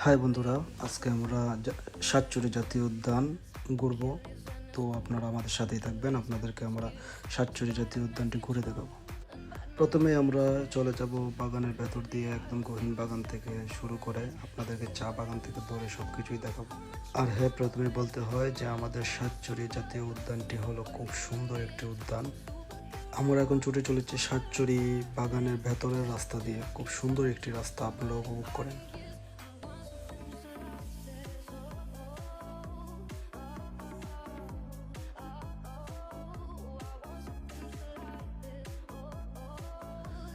High বন্ধুরা, আজকে আমরা সাতচুরি জাতীয় উদ্যান ঘুরব। তো আপনারা আমাদের সাথেই থাকবেন, আপনাদেরকে আমরা সাতচুরি জাতীয় উদ্যানটি ঘুরে দেখাবো। প্রথমে আমরা চলে যাব বাগানের ভেতর দিয়ে, একদম গহীন বাগান থেকে শুরু করে আপনাদেরকে চা বাগান থেকে ধরে সব কিছুই দেখাবো। আর হ্যাঁ, প্রথমে বলতে হয় যে আমাদের সাতচুরি জাতীয় উদ্যানটি হলো খুব সুন্দর একটি উদ্যান। আমরা এখন ছুটে চলেছি সাতচুরি বাগানের ভেতরের রাস্তা দিয়ে। খুব সুন্দর একটি রাস্তা, আপনারা উপভোগ করেন।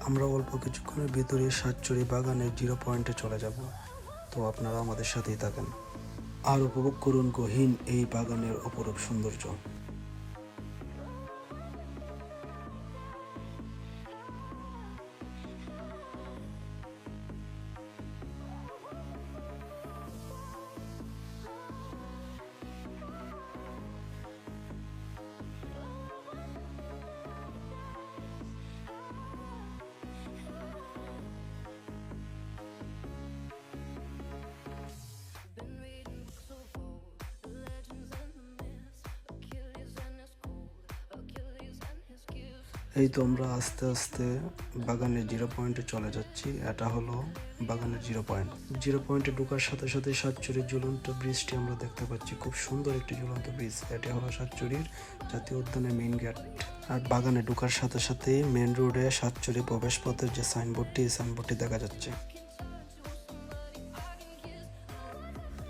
আমরা অল্প কিছুক্ষণের ভিতরে সাতচুরি বাগানের জিরো পয়েন্টে চলে যাব। তো আপনারা আমাদের সাথেই থাকেন আর উপভোগ করুন গহীন এই বাগানের অপরূপ সৌন্দর্য। এই তো আমরা আস্তে আস্তে বাগানের জিরো পয়েন্টে চলে যাচ্ছি। এটা হলো বাগানের জিরো পয়েন্ট। জিরো পয়েন্টে ঢোকার সাথে সাথে সাতচুরির ঝুলন্ত ব্রিজটি আমরা দেখতে পাচ্ছি। খুব সুন্দর একটি ঝুলন্ত ব্রিজ। এটা হলো সাতচুরির জাতীয় উদ্যানের মেইন গেট। আর বাগানে ঢোকার সাথে সাথেই মেন রোডে সাতচুরি প্রবেশ পথের যে সাইনবোর্ডটি, এই সাইনবোর্ডটি দেখা যাচ্ছে।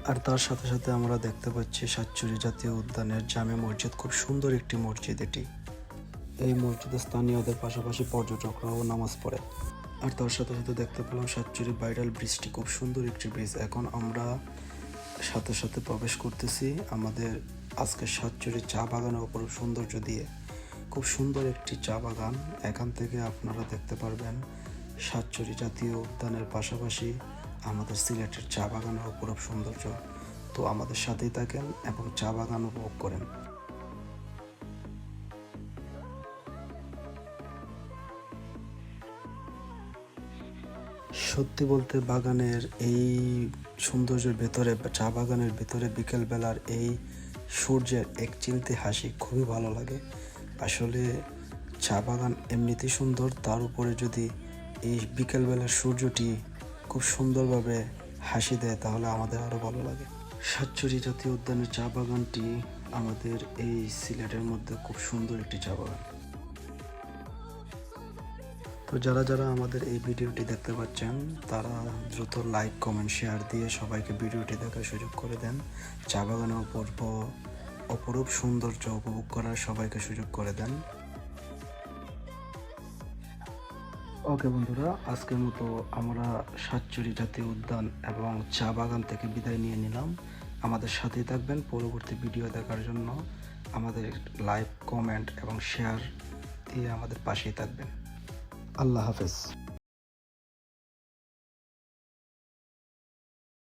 আর তার সাথে সাথে আমরা দেখতে পাচ্ছি সাতচুরি জাতীয় উদ্যানের জামে মসজিদ। খুব সুন্দর একটি মসজিদ এটি। এই মসজিদে স্থানীয়দের পাশাপাশি পর্যটকরাও নামাজ পড়ে। আর তার সাথে সাথে দেখতে পেলাম সাতচুরি ভাইরাল ব্রিজটি। খুব সুন্দর একটি ব্রিজ। এখন আমরা সাথে সাথে প্রবেশ করতেছি আমাদের আজকে সাতচুরি চা বাগানের ওপর সৌন্দর্য দিয়ে। খুব সুন্দর একটি চা বাগান। এখান থেকে আপনারা দেখতে পারবেন সাতচুরি জাতীয় উদ্যানের পাশাপাশি আমাদের সিলেটের চা বাগানের অপরূপ সৌন্দর্য। তো আমাদের সাথেই থাকেন এবং চা বাগান উপভোগ করেন। সত্যি বলতে বাগানের এই সৌন্দর্যের ভেতরে, চা বাগানের ভেতরে বিকেলবেলার এই সূর্যের এক চিলতে হাসি খুবই ভালো লাগে। আসলে চা বাগান এমনিতেই সুন্দর, তার উপরে যদি এই বিকেলবেলার সূর্যটি খুব সুন্দরভাবে হাসি দেয় তাহলে আমাদের আরও ভালো লাগে। সাতচুরি জাতীয় উদ্যানের চা বাগানটি আমাদের এই সিলেটের মধ্যে খুব সুন্দর একটি চা বাগান। তো যারা যারা আমাদের এই ভিডিওটি দেখতে পাচ্ছেন তারা দ্রুত লাইক, কমেন্ট, শেয়ার দিয়ে সবাইকে ভিডিওটি দেখার সুযোগ করে দেন। চা বাগানের অপরূপ সৌন্দর্য উপভোগ করার সবাইকে সুযোগ করে দেন। ওকে বন্ধুরা, আজকের মতো আমরা সাতচুরি জাতীয় উদ্যান এবং চা বাগান থেকে বিদায় নিয়ে নিলাম। আমাদের সাথেই থাকবেন পরবর্তী ভিডিও দেখার জন্য। আমাদের লাইক, কমেন্ট এবং শেয়ার দিয়ে আমাদের পাশেই থাকবেন। আল্লাহ হাফেজ।